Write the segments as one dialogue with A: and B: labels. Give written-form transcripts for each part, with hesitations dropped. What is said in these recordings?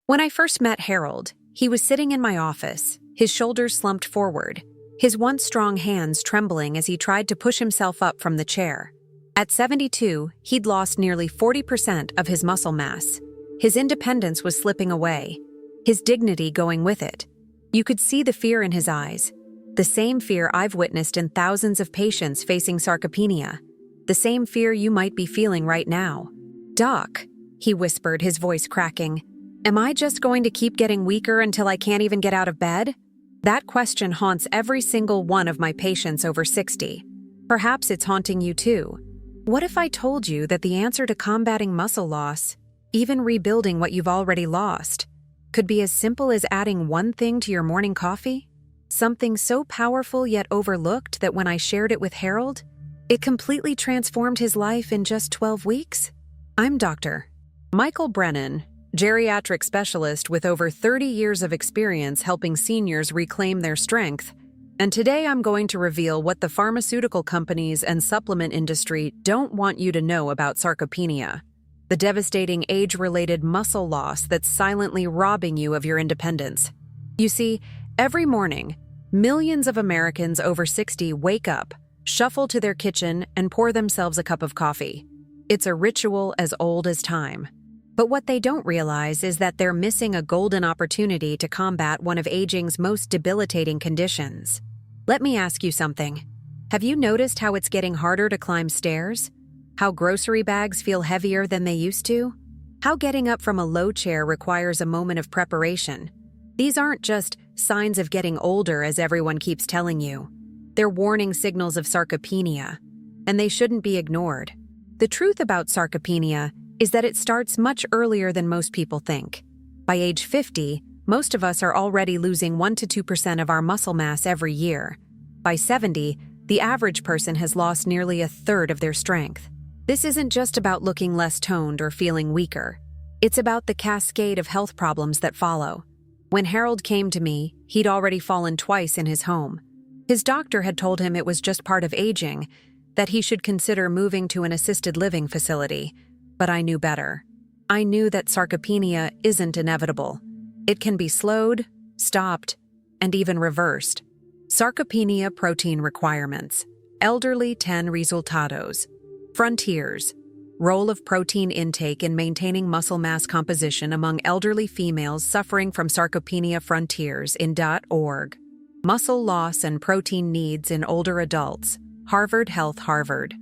A: When I first met Harold, he was sitting in my office, his shoulders slumped forward, his once strong hands trembling as he tried to push himself up from the chair. At 72, he'd lost nearly 40% of his muscle mass. His independence was slipping away, his dignity going with it. You could see the fear in his eyes, the same fear I've witnessed in thousands of patients facing sarcopenia, the same fear you might be feeling right now. "Doc," he whispered, his voice cracking, "am I just going to keep getting weaker until I can't even get out of bed?" That question haunts every single one of my patients over 60. Perhaps it's haunting you too. What if I told you that the answer to combating muscle loss, even rebuilding what you've already lost, could be as simple as adding one thing to your morning coffee? Something so powerful yet overlooked that when I shared it with Harold, it completely transformed his life in just 12 weeks? I'm Dr. Michael Brennan, geriatric specialist with over 30 years of experience helping seniors reclaim their strength, and today I'm going to reveal what the pharmaceutical companies and supplement industry don't want you to know about sarcopenia, the devastating age-related muscle loss that's silently robbing you of your independence. You see, every morning, millions of Americans over 60 wake up, shuffle to their kitchen, and pour themselves a cup of coffee. It's a ritual as old as time. But what they don't realize is that they're missing a golden opportunity to combat one of aging's most debilitating conditions. Let me ask you something. Have you noticed how it's getting harder to climb stairs? How grocery bags feel heavier than they used to? How getting up from a low chair requires a moment of preparation? These aren't just signs of getting older, as everyone keeps telling you. They're warning signals of sarcopenia, and they shouldn't be ignored. The truth about sarcopenia is that it starts much earlier than most people think. By age 50, most of us are already losing 1 to 2% of our muscle mass every year. By 70, the average person has lost nearly a third of their strength. This isn't just about looking less toned or feeling weaker. It's about the cascade of health problems that follow. When Harold came to me, he'd already fallen twice in his home. His doctor had told him it was just part of aging, that he should consider moving to an assisted living facility. But I knew better. I knew that sarcopenia isn't inevitable. It can be slowed, stopped, and even reversed. Sarcopenia protein requirements. Elderly 10 resultados. Frontiers. Role of protein intake in maintaining muscle mass composition among elderly females suffering from sarcopenia frontiers in .org. Muscle loss and protein needs in older adults. Harvard Health Harvard.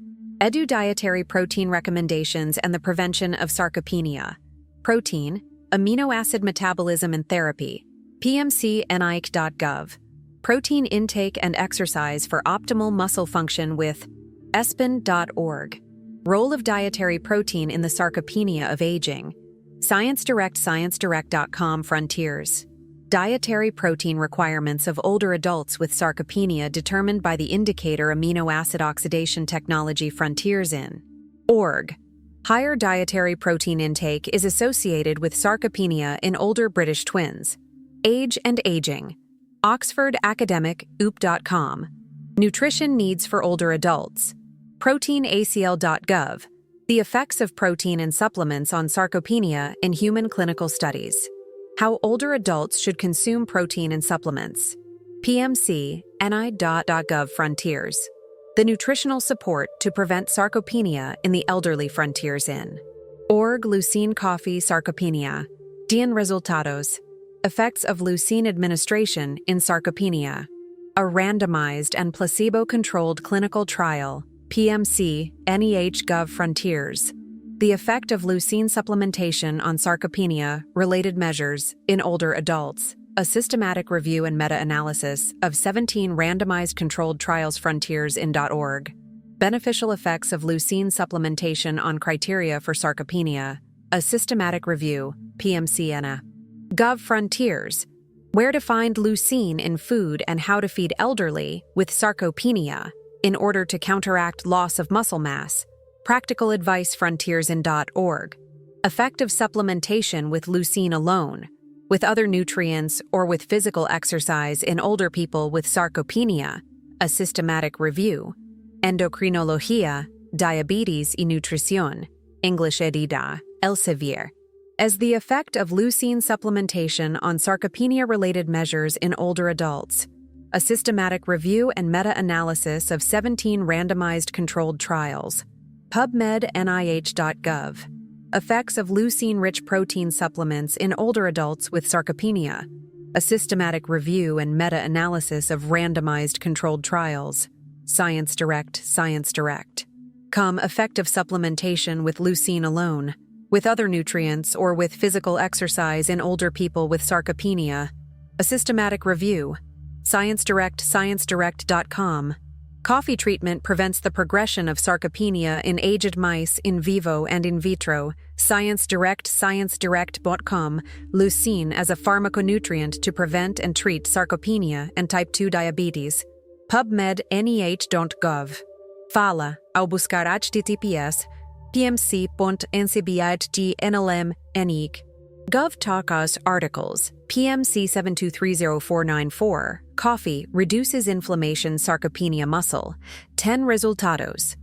A: Edu dietary protein recommendations and the prevention of sarcopenia. Protein, amino acid metabolism and therapy. PMC.NIC.gov. Protein intake and exercise for optimal muscle function with ESPN.org. Role of dietary protein in the sarcopenia of aging. ScienceDirect.com Frontiers. Dietary protein requirements of older adults with sarcopenia determined by the indicator amino acid oxidation technology Frontiers in. Org. Higher dietary protein intake is associated with sarcopenia in older British twins. Age and aging. Oxford Academic, OOP.com. Nutrition needs for older adults. ProteinACL.gov. The effects of protein and supplements on sarcopenia in human clinical studies. How older adults should consume protein and supplements. PMC.NI.gov Frontiers. The nutritional support to prevent sarcopenia in the elderly Frontiers in. Org Leucine Coffee Sarcopenia. Dien Resultados. Effects of leucine administration in sarcopenia. A randomized and placebo-controlled clinical trial. PMC.NEH.gov Frontiers. The effect of leucine supplementation on sarcopenia-related measures in older adults. A systematic review and meta-analysis of 17 randomized controlled trials Frontiers in .org. Beneficial effects of leucine supplementation on criteria for sarcopenia. A systematic review, PMC.NA. Gov Frontiers. Where to find leucine in food and how to feed elderly with sarcopenia in order to counteract loss of muscle mass. Practical advice Frontiers in .org. Effective supplementation with leucine alone, with other nutrients or with physical exercise in older people with sarcopenia. A systematic review. Endocrinología, Diabetes y Nutrición. English Edida, Elsevier. as the effect of leucine supplementation on sarcopenia-related measures in older adults. A systematic review and meta-analysis of 17 randomized controlled trials. PubMed NIH.gov. Effects of leucine-rich protein supplements in older adults with sarcopenia. A systematic review and meta-analysis of randomized controlled trials. ScienceDirect. Effect of supplementation with leucine alone, with other nutrients, or with physical exercise in older people with sarcopenia. A systematic review. ScienceDirect.com. Coffee treatment prevents the progression of sarcopenia in aged mice in vivo and in vitro. ScienceDirect.com. Leucine as a pharmaconutrient to prevent and treat sarcopenia and type 2 diabetes. PubMed NIH.gov. Fala ao buscar https pmc.ncbit.gnlm.nig. GovTalkUs articles. PMC 7230494. Coffee reduces inflammation sarcopenia muscle. 10 resultados.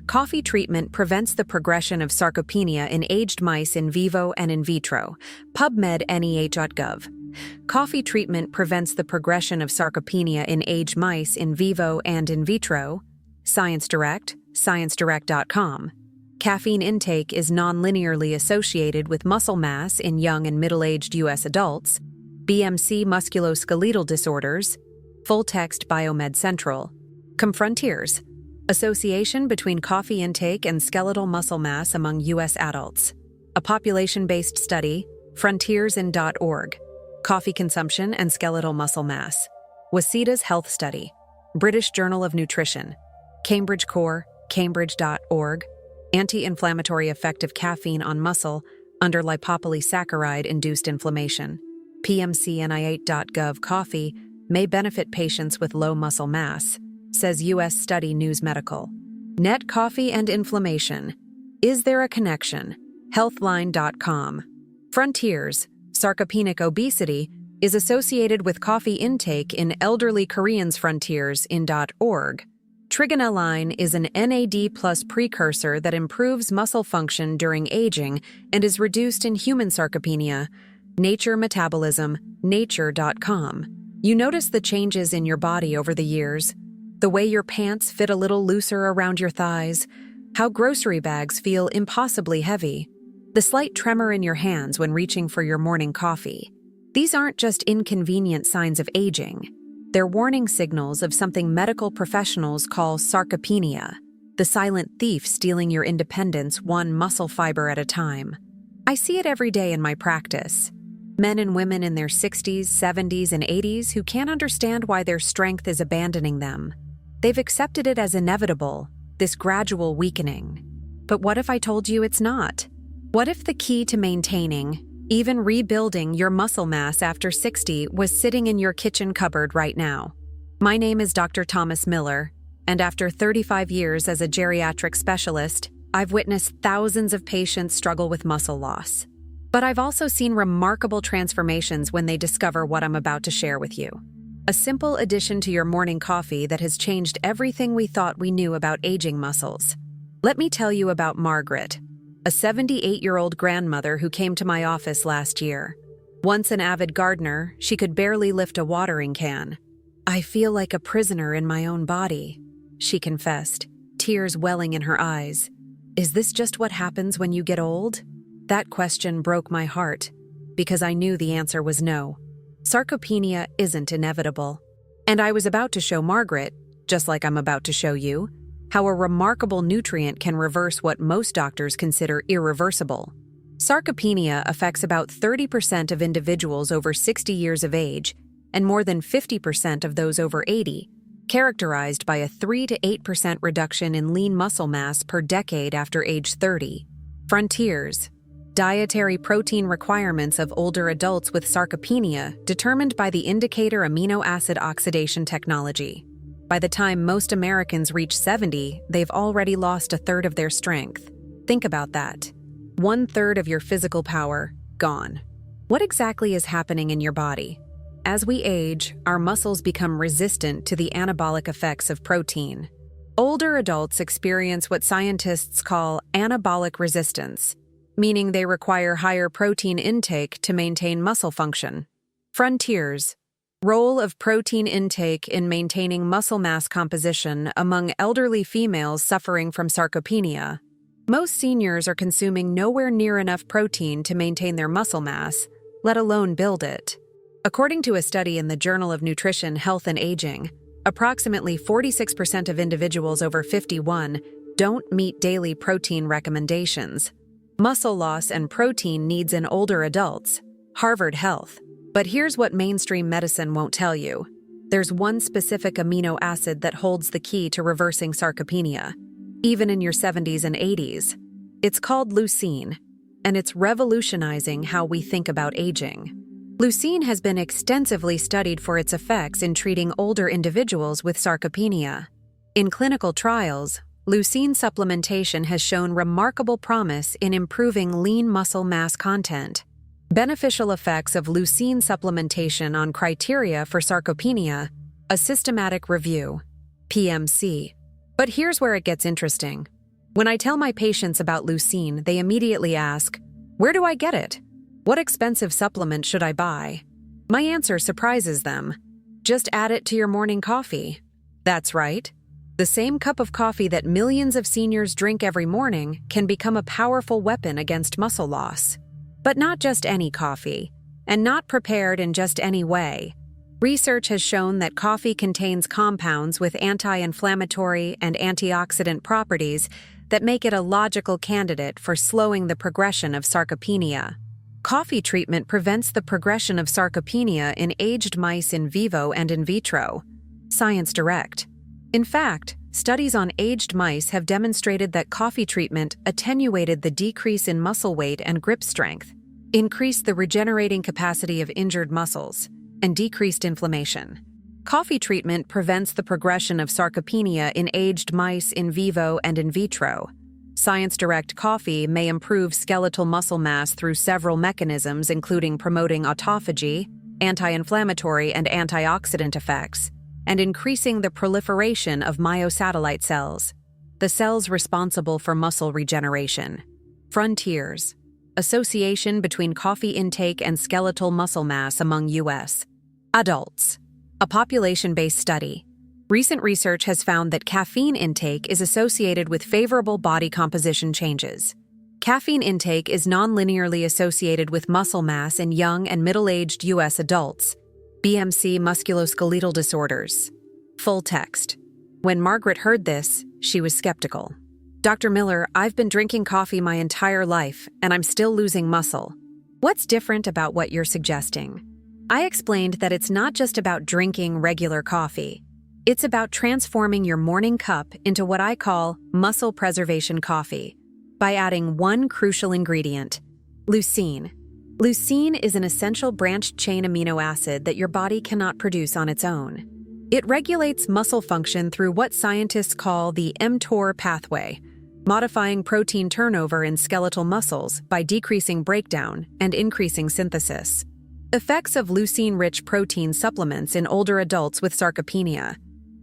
A: Coffee treatment prevents the progression of sarcopenia in aged mice in vivo and in vitro. PubMed NIH.gov. Coffee treatment prevents the progression of sarcopenia in aged mice in vivo and in vitro. ScienceDirect.com. Caffeine intake is nonlinearly associated with muscle mass in young and middle-aged U.S. adults. BMC musculoskeletal disorders. Full-text Biomed Central. Frontiers. Association between coffee intake and skeletal muscle mass among U.S. adults. A population-based study. Frontiersin.org. Coffee consumption and skeletal muscle mass. Waseda's Health Study. British Journal of Nutrition. Cambridge Core. Cambridge.org. Anti-inflammatory effect of caffeine on muscle under lipopolysaccharide-induced inflammation. PMCNI8.gov. Coffee may benefit patients with low muscle mass, says U.S. Study News Medical. Net coffee and inflammation. Is there a connection? Healthline.com. Frontiers. Sarcopenic obesity is associated with coffee intake in elderly Koreans. Frontiers in .org. Trigonelline is an NAD+ precursor that improves muscle function during aging and is reduced in human sarcopenia. Nature Metabolism, nature.com. You notice the changes in your body over the years, the way your pants fit a little looser around your thighs, how grocery bags feel impossibly heavy, the slight tremor in your hands when reaching for your morning coffee. These aren't just inconvenient signs of aging. They're warning signals of something medical professionals call sarcopenia, the silent thief stealing your independence one muscle fiber at a time. I see it every day in my practice. Men and women in their 60s, 70s, and 80s who can't understand why their strength is abandoning them. They've accepted it as inevitable, this gradual weakening. But what if I told you it's not? What if the key to maintaining, even rebuilding your muscle mass after 60 was sitting in your kitchen cupboard right now? My name is Dr. Thomas Miller, and after 35 years as a geriatric specialist, I've witnessed thousands of patients struggle with muscle loss. But I've also seen remarkable transformations when they discover what I'm about to share with you. A simple addition to your morning coffee that has changed everything we thought we knew about aging muscles. Let me tell you about Margaret, a 78-year-old grandmother who came to my office last year. Once an avid gardener, she could barely lift a watering can. "I feel like a prisoner in my own body," she confessed, tears welling in her eyes. Is this just what happens when you get old? That question broke my heart, because I knew the answer was no. Sarcopenia isn't inevitable. And I was about to show Margaret, just like I'm about to show you, how a remarkable nutrient can reverse what most doctors consider irreversible. Sarcopenia affects about 30% of individuals over 60 years of age and more than 50% of those over 80, characterized by a 3 to 8% reduction in lean muscle mass per decade after age 30. Frontiers. Dietary protein requirements of older adults with sarcopenia determined by the indicator amino acid oxidation technology. By the time most Americans reach 70, they've already lost a third of their strength. Think about that. 1/3 of your physical power, gone. What exactly is happening in your body? As we age, our muscles become resistant to the anabolic effects of protein. Older adults experience what scientists call anabolic resistance, meaning they require higher protein intake to maintain muscle function. Frontiers. Role of protein intake in maintaining muscle mass composition among elderly females suffering from sarcopenia. Most seniors are consuming nowhere near enough protein to maintain their muscle mass, let alone build it. According to a study in the Journal of Nutrition, Health and Aging, approximately 46% of individuals over 51 don't meet daily protein recommendations. Muscle loss and protein needs in older adults. Harvard Health. But here's what mainstream medicine won't tell you. There's one specific amino acid that holds the key to reversing sarcopenia, even in your 70s and 80s. It's called leucine, and it's revolutionizing how we think about aging. Leucine has been extensively studied for its effects in treating older individuals with sarcopenia. In clinical trials, leucine supplementation has shown remarkable promise in improving lean muscle mass content. Beneficial effects of leucine supplementation on criteria for sarcopenia, a systematic review, PMC. But here's where it gets interesting. When I tell my patients about leucine, they immediately ask, "Where do I get it? What expensive supplement should I buy?" My answer surprises them. Just add it to your morning coffee. That's right. The same cup of coffee that millions of seniors drink every morning can become a powerful weapon against muscle loss. But not just any coffee, and not prepared in just any way. Research has shown that coffee contains compounds with anti-inflammatory and antioxidant properties that make it a logical candidate for slowing the progression of sarcopenia. Coffee treatment prevents the progression of sarcopenia in aged mice in vivo and in vitro. Science Direct. In fact, studies on aged mice have demonstrated that coffee treatment attenuated the decrease in muscle weight and grip strength, increased the regenerating capacity of injured muscles, and decreased inflammation. Coffee treatment prevents the progression of sarcopenia in aged mice in vivo and in vitro. Science Direct coffee may improve skeletal muscle mass through several mechanisms, including promoting autophagy, anti-inflammatory and antioxidant effects, and increasing the proliferation of myosatellite cells, the cells responsible for muscle regeneration. Frontiers. Association between coffee intake and skeletal muscle mass among U.S. adults. A population-based study. Recent research has found that caffeine intake is associated with favorable body composition changes. Caffeine intake is nonlinearly associated with muscle mass in young and middle-aged U.S. adults. BMC musculoskeletal disorders. Full text. When Margaret heard this, she was skeptical. "Dr. Miller, I've been drinking coffee my entire life, and I'm still losing muscle. What's different about what you're suggesting?" I explained that it's not just about drinking regular coffee. It's about transforming your morning cup into what I call muscle preservation coffee by adding one crucial ingredient, leucine. Leucine is an essential branched-chain amino acid that your body cannot produce on its own. It regulates muscle function through what scientists call the mTOR pathway, modifying protein turnover in skeletal muscles by decreasing breakdown and increasing synthesis. Effects of leucine-rich protein supplements in older adults with sarcopenia.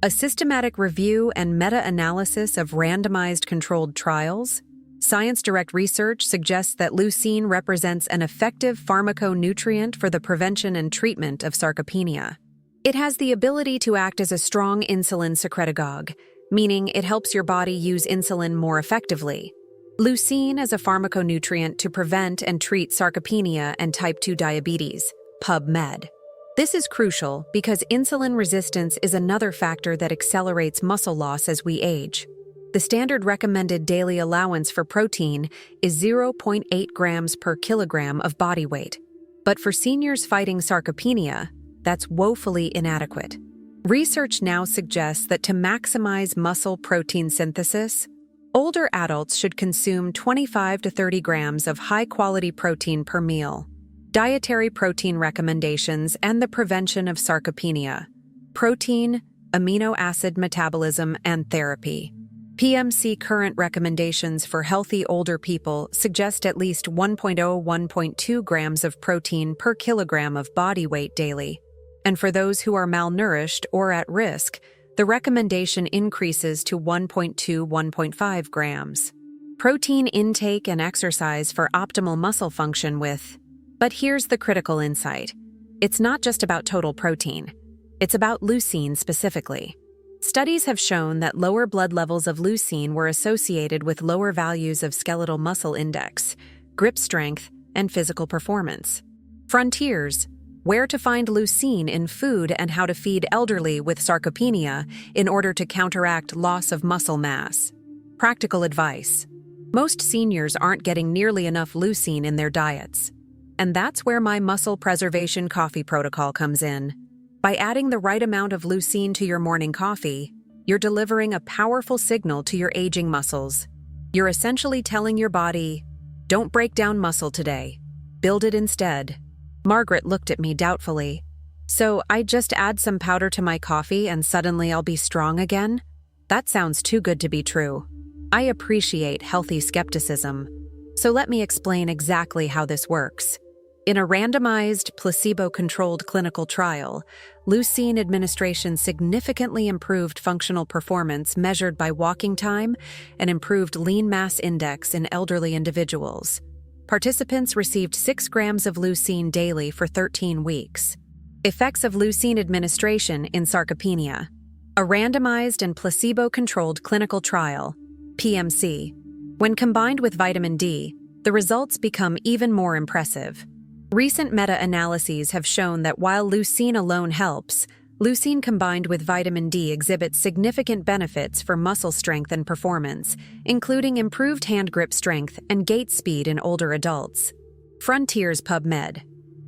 A: A systematic review and meta-analysis of randomized controlled trials. Science Direct research suggests that leucine represents an effective pharmaconutrient for the prevention and treatment of sarcopenia. It has the ability to act as a strong insulin secretagogue, meaning it helps your body use insulin more effectively. Leucine as a pharmaconutrient to prevent and treat sarcopenia and type 2 diabetes, PubMed. This is crucial because insulin resistance is another factor that accelerates muscle loss as we age. The standard recommended daily allowance for protein is 0.8 grams per kilogram of body weight. But for seniors fighting sarcopenia, that's woefully inadequate. Research now suggests that to maximize muscle protein synthesis, older adults should consume 25 to 30 grams of high-quality protein per meal. Dietary protein recommendations and the prevention of sarcopenia. Protein, amino acid metabolism, and therapy. PMC current recommendations for healthy older people suggest at least 1.0–1.2 grams of protein per kilogram of body weight daily. And for those who are malnourished or at risk, the recommendation increases to 1.2–1.5 grams. protein intake and exercise for optimal muscle function with. But here's the critical insight. It's not just about total protein. It's about leucine specifically. Studies have shown that lower blood levels of leucine were associated with lower values of skeletal muscle index, grip strength, and physical performance. Frontiers: where to find leucine in food and how to feed elderly with sarcopenia in order to counteract loss of muscle mass. Practical advice: most seniors aren't getting nearly enough leucine in their diets. And that's where my muscle preservation coffee protocol comes in. By adding the right amount of leucine to your morning coffee, you're delivering a powerful signal to your aging muscles. You're essentially telling your body, don't break down muscle today. Build it instead. Margaret looked at me doubtfully. So I just add some powder to my coffee and suddenly I'll be strong again? That sounds too good to be true. I appreciate healthy skepticism. So let me explain exactly how this works. In a randomized, placebo-controlled clinical trial, leucine administration significantly improved functional performance measured by walking time and improved lean mass index in elderly individuals. Participants received 6 grams of leucine daily for 13 weeks. Effects of leucine administration in sarcopenia. A randomized and placebo-controlled clinical trial, PMC. When combined with vitamin D, the results become even more impressive. Recent meta-analyses have shown that while leucine alone helps, leucine combined with vitamin D exhibits significant benefits for muscle strength and performance, including improved hand grip strength and gait speed in older adults. Frontiers PubMed.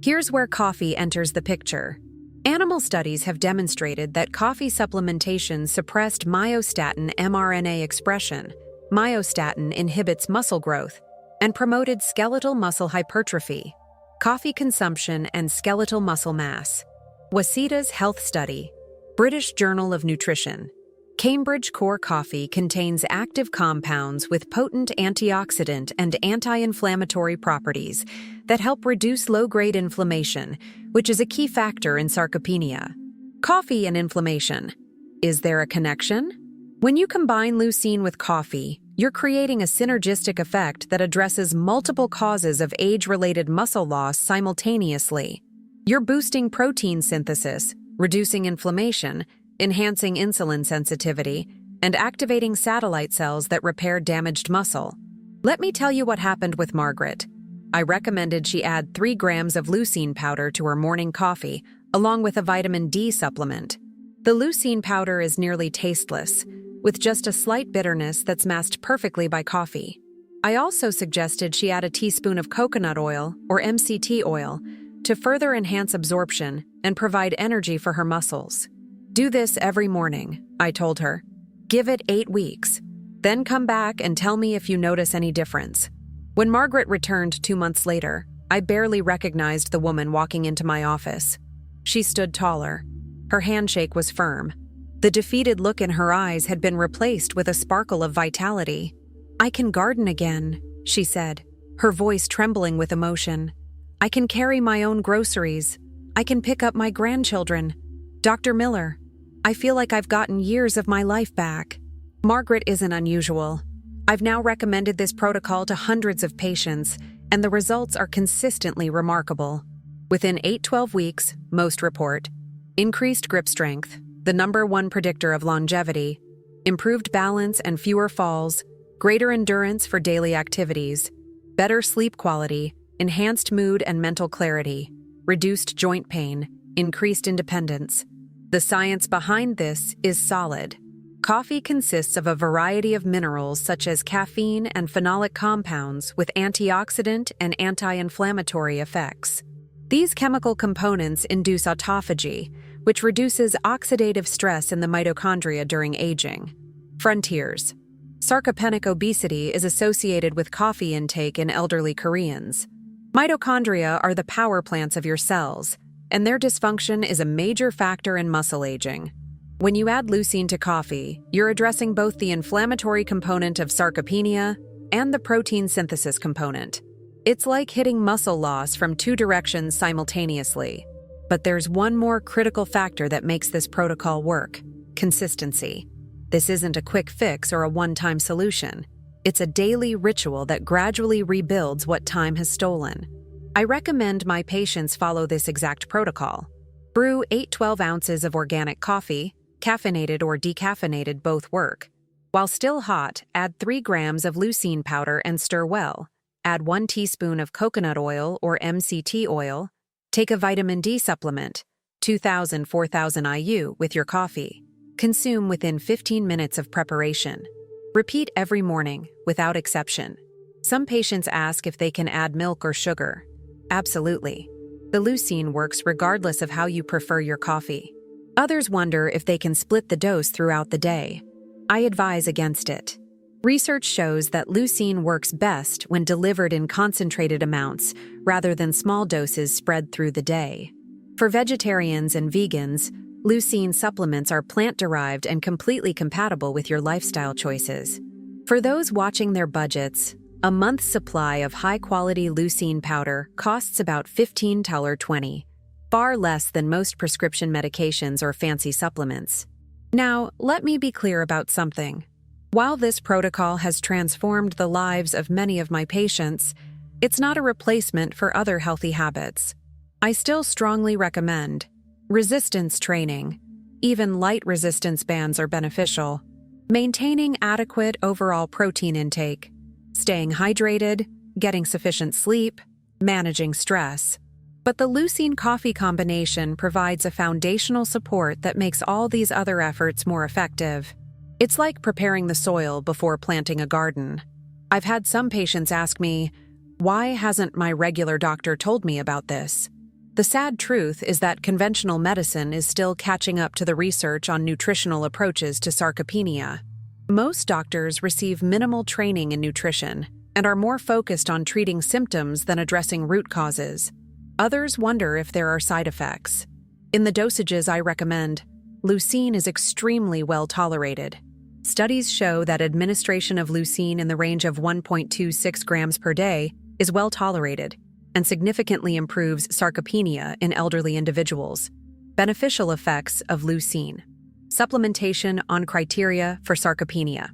A: Here's where coffee enters the picture. Animal studies have demonstrated that coffee supplementation suppressed myostatin mRNA expression. Myostatin inhibits muscle growth and promoted skeletal muscle hypertrophy. Coffee consumption and skeletal muscle mass. Wasita's Health Study. British Journal of Nutrition. Cambridge Core coffee contains active compounds with potent antioxidant and anti-inflammatory properties that help reduce low-grade inflammation, which is a key factor in sarcopenia. Coffee and inflammation. Is there a connection? When you combine leucine with coffee, you're creating a synergistic effect that addresses multiple causes of age-related muscle loss simultaneously. You're boosting protein synthesis, reducing inflammation, enhancing insulin sensitivity, and activating satellite cells that repair damaged muscle. Let me tell you what happened with Margaret. I recommended she add 3 grams of leucine powder to her morning coffee, along with a vitamin D supplement. The leucine powder is nearly tasteless, with just a slight bitterness that's masked perfectly by coffee. I also suggested she add a teaspoon of coconut oil, or MCT oil, to further enhance absorption and provide energy for her muscles. Do this every morning, I told her. Give it 8 weeks. Then come back and tell me if you notice any difference. When Margaret returned 2 months later, I barely recognized the woman walking into my office. She stood taller. Her handshake was firm. The defeated look in her eyes had been replaced with a sparkle of vitality. I can garden again, she said, her voice trembling with emotion. I can carry my own groceries. I can pick up my grandchildren. Dr. Miller, I feel like I've gotten years of my life back. Margaret isn't unusual. I've now recommended this protocol to hundreds of patients, and the results are consistently remarkable. Within 8-12 weeks, most report, increased grip strength, the #1 predictor of longevity, improved balance and fewer falls, greater endurance for daily activities, better sleep quality, enhanced mood and mental clarity, reduced joint pain, increased independence. The science behind this is solid. Coffee consists of a variety of minerals such as caffeine and phenolic compounds with antioxidant and anti-inflammatory effects. These chemical components induce autophagy, which reduces oxidative stress in the mitochondria during aging. Frontiers. Sarcopenic obesity is associated with coffee intake in elderly Koreans. Mitochondria are the power plants of your cells, and their dysfunction is a major factor in muscle aging. When you add leucine to coffee, you're addressing both the inflammatory component of sarcopenia and the protein synthesis component. It's like hitting muscle loss from 2 directions simultaneously. But there's one more critical factor that makes this protocol work: consistency. This isn't a quick fix or a one-time solution. It's a daily ritual that gradually rebuilds what time has stolen. I recommend my patients follow this exact protocol. Brew 8-12 ounces of organic coffee, caffeinated or decaffeinated both work. While still hot, add 3 grams of leucine powder and stir well. Add 1 teaspoon of coconut oil or MCT oil. Take a vitamin D supplement, 2,000–4,000 IU, with your coffee. Consume within 15 minutes of preparation. Repeat every morning, without exception. Some patients ask if they can add milk or sugar. Absolutely. The leucine works regardless of how you prefer your coffee. Others wonder if they can split the dose throughout the day. I advise against it. Research shows that leucine works best when delivered in concentrated amounts rather than small doses spread through the day. For vegetarians and vegans, leucine supplements are plant-derived and completely compatible with your lifestyle choices. For those watching their budgets, a month's supply of high-quality leucine powder costs about $15–20, far less than most prescription medications or fancy supplements. Now, let me be clear about something. While this protocol has transformed the lives of many of my patients, it's not a replacement for other healthy habits. I still strongly recommend resistance training. Even light resistance bands are beneficial. Maintaining adequate overall protein intake. Staying hydrated, getting sufficient sleep, managing stress. But the leucine coffee combination provides a foundational support that makes all these other efforts more effective. It's like preparing the soil before planting a garden. I've had some patients ask me, why hasn't my regular doctor told me about this? The sad truth is that conventional medicine is still catching up to the research on nutritional approaches to sarcopenia. Most doctors receive minimal training in nutrition and are more focused on treating symptoms than addressing root causes. Others wonder if there are side effects. In the dosages I recommend, leucine is extremely well tolerated. Studies show that administration of leucine in the range of 1.26 grams per day is well tolerated and significantly improves sarcopenia in elderly individuals. Beneficial effects of leucine. Supplementation on criteria for sarcopenia.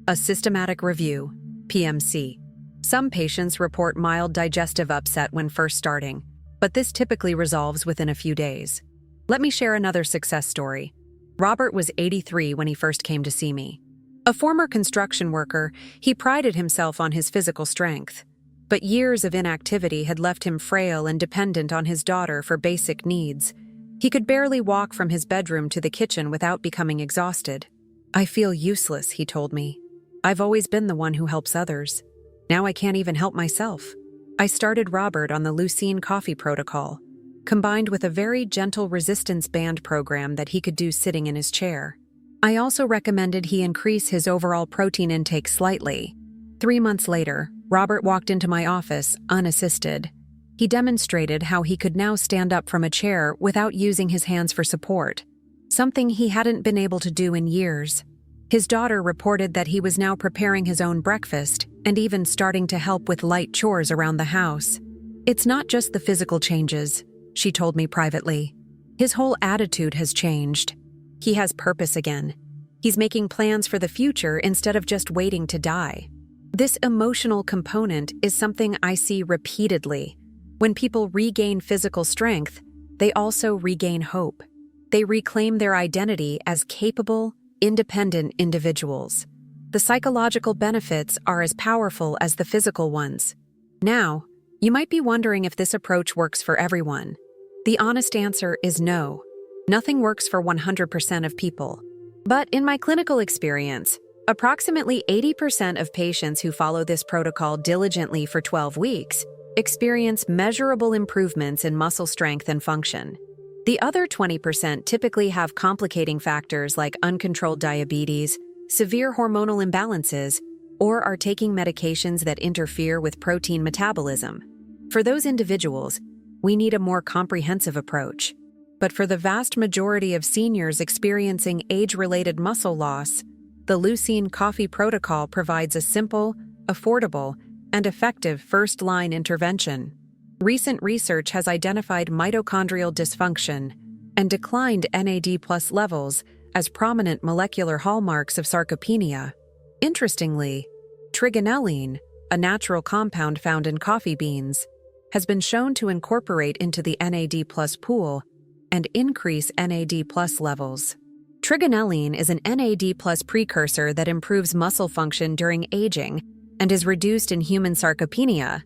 A: A systematic review, PMC. Some patients report mild digestive upset when first starting, but this typically resolves within a few days. Let me share another success story. Robert was 83 when he first came to see me. A former construction worker, he prided himself on his physical strength. But years of inactivity had left him frail and dependent on his daughter for basic needs. He could barely walk from his bedroom to the kitchen without becoming exhausted. "I feel useless," he told me. "I've always been the one who helps others. Now I can't even help myself." I started Robert on the leucine coffee protocol, combined with a very gentle resistance band program that he could do sitting in his chair. I also recommended he increase his overall protein intake slightly. 3 months later, Robert walked into my office unassisted. He demonstrated how he could now stand up from a chair without using his hands for support, something he hadn't been able to do in years. His daughter reported that he was now preparing his own breakfast and even starting to help with light chores around the house. "It's not just the physical changes," she told me privately. "His whole attitude has changed. He has purpose again. He's making plans for the future instead of just waiting to die." This emotional component is something I see repeatedly. When people regain physical strength, they also regain hope. They reclaim their identity as capable, independent individuals. The psychological benefits are as powerful as the physical ones. Now, you might be wondering if this approach works for everyone. The honest answer is no. Nothing works for 100% of people. But in my clinical experience, approximately 80% of patients who follow this protocol diligently for 12 weeks experience measurable improvements in muscle strength and function. The other 20% typically have complicating factors like uncontrolled diabetes, severe hormonal imbalances, or are taking medications that interfere with protein metabolism. For those individuals, we need a more comprehensive approach. But for the vast majority of seniors experiencing age-related muscle loss, the leucine coffee protocol provides a simple, affordable, and effective first-line intervention. Recent research has identified mitochondrial dysfunction and declined NAD+ levels as prominent molecular hallmarks of sarcopenia. Interestingly, Trigonelline, a natural compound found in coffee beans, has been shown to incorporate into the NAD+ pool and increase NAD+ levels. Trigonelline is an NAD+ precursor that improves muscle function during aging and is reduced in human sarcopenia,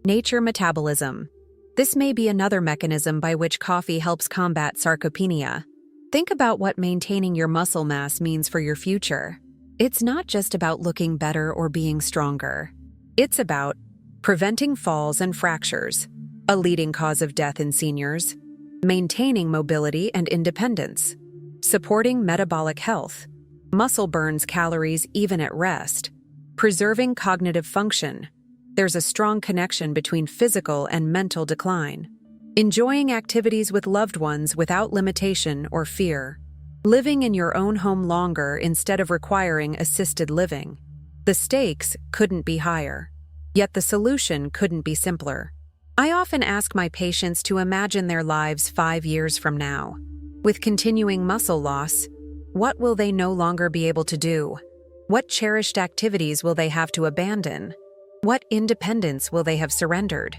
A: nature metabolism. This may be another mechanism by which coffee helps combat sarcopenia. Think about what maintaining your muscle mass means for your future. It's not just about looking better or being stronger. It's about preventing falls and fractures, a leading cause of death in seniors, maintaining mobility and independence, supporting metabolic health, muscle burns calories even at rest, preserving cognitive function. There's a strong connection between physical and mental decline. Enjoying activities with loved ones without limitation or fear. Living in your own home longer instead of requiring assisted living. The stakes couldn't be higher. Yet the solution couldn't be simpler. I often ask my patients to imagine their lives 5 years from now. With continuing muscle loss, what will they no longer be able to do? What cherished activities will they have to abandon? What independence will they have surrendered?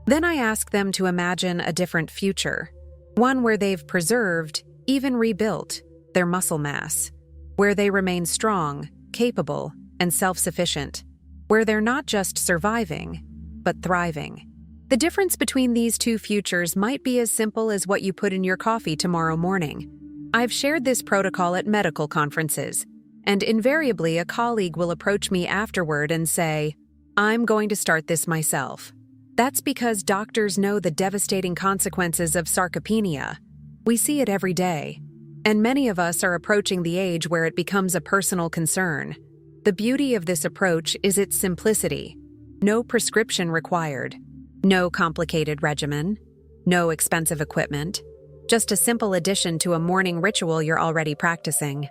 A: Then I ask them to imagine a different future, one where they've preserved, even rebuilt, their muscle mass, where they remain strong, capable, and self-sufficient, where they're not just surviving, but thriving. The difference between these two futures might be as simple as what you put in your coffee tomorrow morning. I've shared this protocol at medical conferences, and invariably a colleague will approach me afterward and say, "I'm going to start this myself." That's because doctors know the devastating consequences of sarcopenia. We see it every day, and many of us are approaching the age where it becomes a personal concern. The beauty of this approach is its simplicity. No prescription required. No complicated regimen, no expensive equipment, just a simple addition to a morning ritual you're already practicing.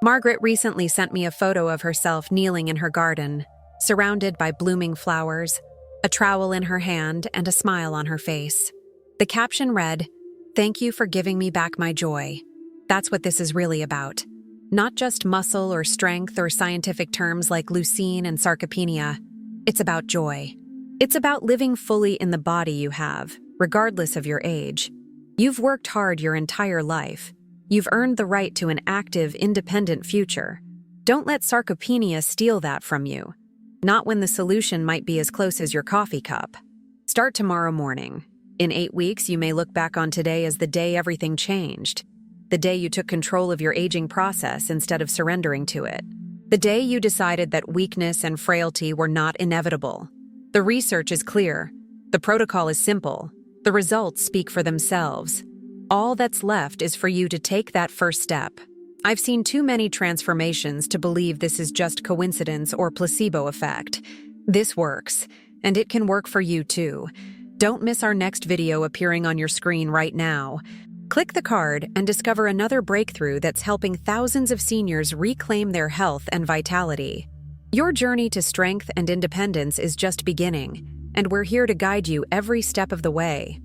A: Margaret recently sent me a photo of herself kneeling in her garden, surrounded by blooming flowers, a trowel in her hand, and a smile on her face. The caption read, "Thank you for giving me back my joy." That's what this is really about. Not just muscle or strength or scientific terms like leucine and sarcopenia. It's about joy. It's about living fully in the body you have, regardless of your age. You've worked hard your entire life. You've earned the right to an active, independent future. Don't let sarcopenia steal that from you. Not when the solution might be as close as your coffee cup. Start tomorrow morning. In 8 weeks, you may look back on today as the day everything changed. The day you took control of your aging process instead of surrendering to it. The day you decided that weakness and frailty were not inevitable. The research is clear. The protocol is simple. The results speak for themselves. All that's left is for you to take that first step. I've seen too many transformations to believe this is just coincidence or placebo effect. This works, and it can work for you too. Don't miss our next video appearing on your screen right now. Click the card and discover another breakthrough that's helping thousands of seniors reclaim their health and vitality. Your journey to strength and independence is just beginning, and we're here to guide you every step of the way.